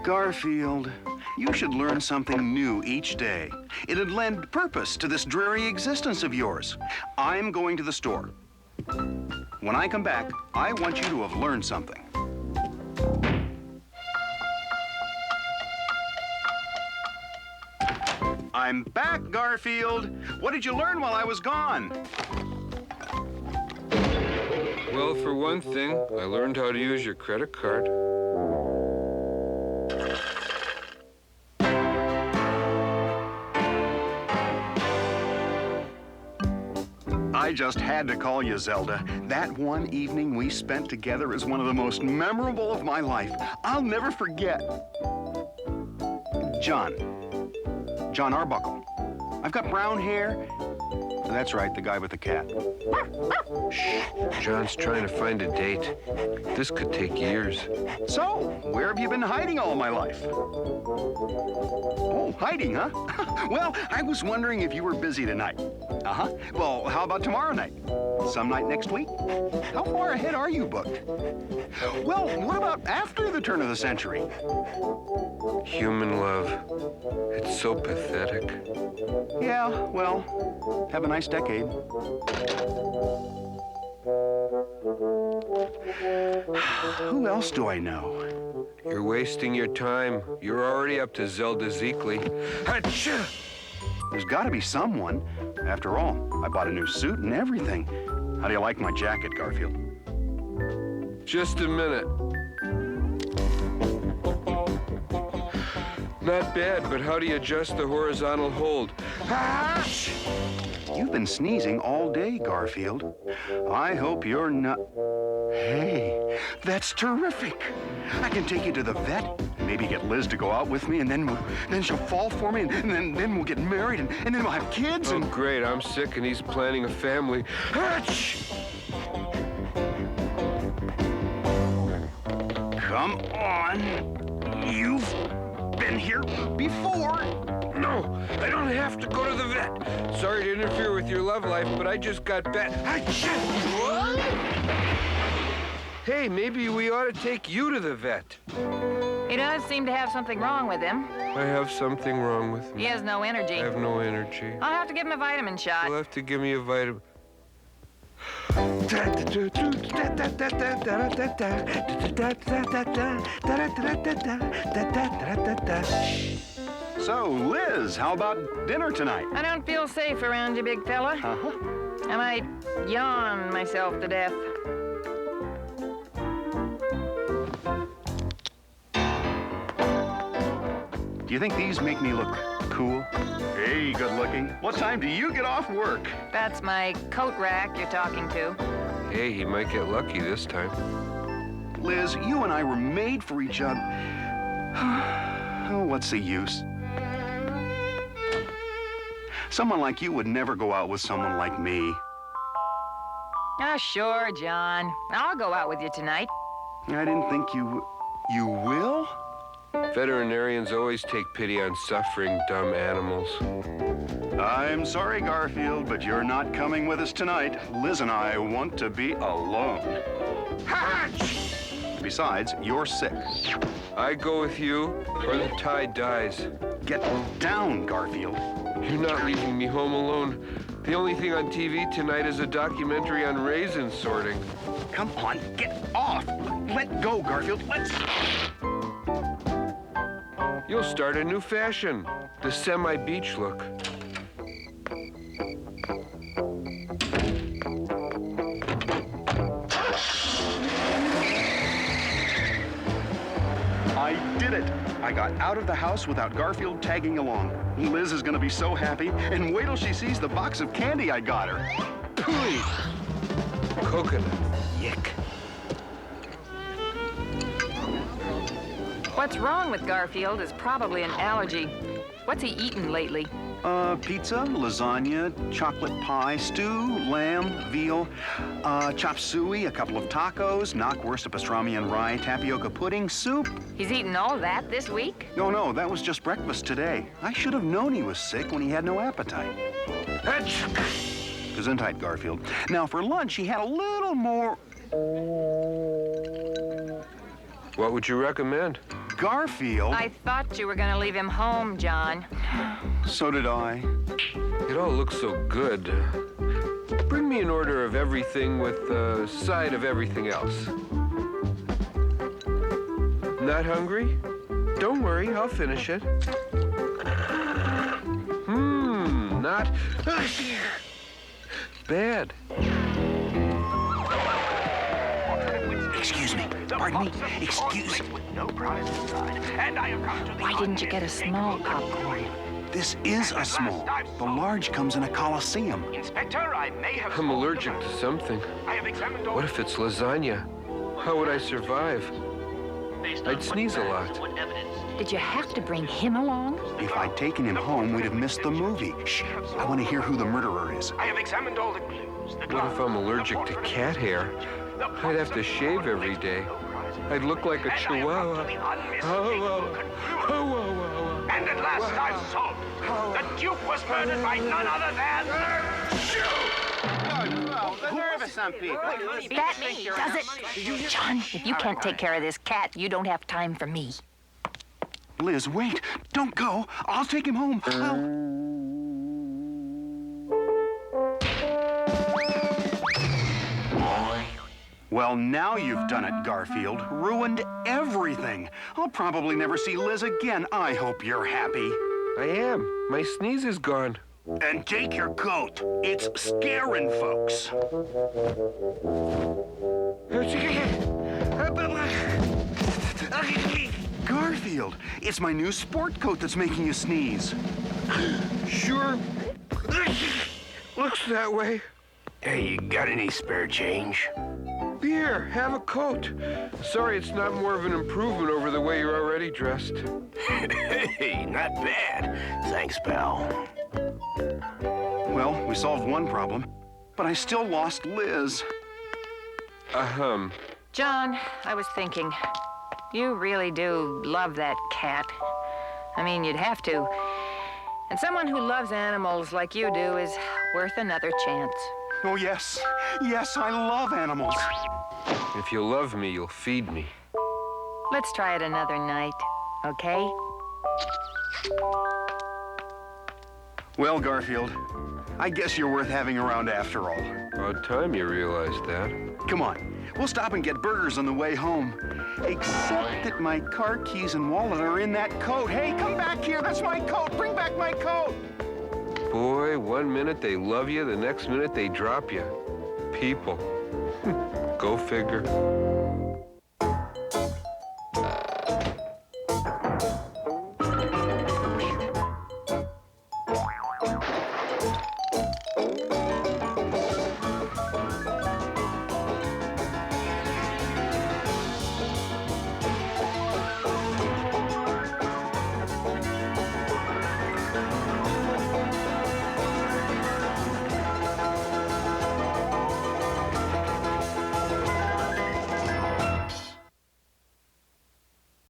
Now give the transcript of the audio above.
Garfield, you should learn something new each day. It'd lend purpose to this dreary existence of yours. I'm going to the store. When I come back, I want you to have learned something. I'm back, Garfield. What did you learn while I was gone? Well, for one thing, I learned how to use your credit card. I just had to call you, Zelda. That one evening we spent together is one of the most memorable of my life. I'll never forget. John Arbuckle. I've got brown hair. That's right, the guy with the cat. Shh. John's trying to find a date. This could take years. So, where have you been hiding all my life? Oh, hiding, huh? Well, I was wondering if you were busy tonight. Uh-huh. Well, how about tomorrow night? Some night next week? How far ahead are you booked? Well, what about after the turn of the century? Human love. It's so pathetic. Yeah, well, have a nice decade. Who else do I know? You're wasting your time. You're already up to Zelda Zeekly. Achoo! There's got to be someone. After all, I bought a new suit and everything. How do you like my jacket, Garfield? Just a minute. Not bad, but how do you adjust the horizontal hold? Ah! You've been sneezing all day, Garfield. I hope you're not... Hey, that's terrific. I can take you to the vet, maybe get Liz to go out with me, and then she'll fall for me, and then we'll get married, and then we'll have kids, and... Oh, great. I'm sick, and he's planning a family. Achoo! Come on. You've been here before. No, I don't have to go to the vet. Sorry to interfere with your love life, but I just got back. Hey, maybe we ought to take you to the vet. He does seem to have something wrong with him. I have something wrong with me. He has no energy. I have no energy. I'll have to give him a vitamin shot. You'll have to give me a vitamin. So, Liz, how about dinner tonight? I don't feel safe around you, big fella. Uh-huh. I might yawn myself to death. Do you think these make me look cool? Hey, good looking. What time do you get off work? That's my coat rack you're talking to. Hey, he might get lucky this time. Liz, you and I were made for each other. Oh, what's the use? Someone like you would never go out with someone like me. Ah, sure, John. I'll go out with you tonight. I didn't think you will? Veterinarians always take pity on suffering, dumb animals. I'm sorry, Garfield, but you're not coming with us tonight. Liz and I want to be alone. Besides, you're sick. I go with you, or the tide dies. Get down, Garfield. You're not leaving me home alone. The only thing on TV tonight is a documentary on raisin sorting. Come on, get off. Let go, Garfield. Let's... You'll start a new fashion, the semi-beach look. I did it. I got out of the house without Garfield tagging along. Liz is gonna be so happy, and wait till she sees the box of candy I got her. Pooey! Coconut. Yick. What's wrong with Garfield is probably an allergy. What's he eaten lately? Pizza, lasagna, chocolate pie, stew, lamb, veal, chop suey, a couple of tacos, knockwurst, pastrami and rye, tapioca pudding, soup. He's eaten all of that this week? No, that was just breakfast today. I should have known he was sick when he had no appetite. Gesundheit, Garfield. Now, for lunch, he had a little more... What would you recommend? Garfield? I thought you were gonna leave him home, John. So did I. It all looks so good. Bring me an order of everything with a side of everything else. Not hungry? Don't worry, I'll finish it. Not bad. Excuse me. Pardon me. Excuse. Why didn't you get a small popcorn? This is a small. The large comes in a coliseum. Inspector, I may have. I'm allergic to something. I have examined all. What if it's lasagna? How would I survive? I'd sneeze a lot. Did you have to bring him along? If I'd taken him home, we'd have missed the movie. Shh. I want to hear who the murderer is. I have examined all the clues. What if I'm allergic to cat hair? I'd have to shave every day. I'd look like a chihuahua. And at last I've solved. The Duke was murdered by none other than. That does it. John, if you can't take care of this cat, you don't have time for me. Liz, wait. Don't go. I'll take him home. Well, now you've done it, Garfield. Ruined everything. I'll probably never see Liz again. I hope you're happy. I am. My sneeze is gone. And take your coat. It's scaring folks. Garfield, it's my new sport coat that's making you sneeze. Sure. Looks that way. Hey, you got any spare change? Here, have a coat. Sorry it's not more of an improvement over the way you're already dressed. Hey, not bad. Thanks, pal. Well, we solved one problem, but I still lost Liz. John, I was thinking, you really do love that cat. I mean, you'd have to. And someone who loves animals like you do is worth another chance. Oh, yes. Yes, I love animals. If you love me, you'll feed me. Let's try it another night, okay? Well, Garfield, I guess you're worth having around after all. About time you realized that. Come on, we'll stop and get burgers on the way home. Except that my car keys and wallet are in that coat. Hey, come back here, that's my coat. Bring back my coat. Boy, 1 minute they love you, the next minute they drop you. People. Go figure.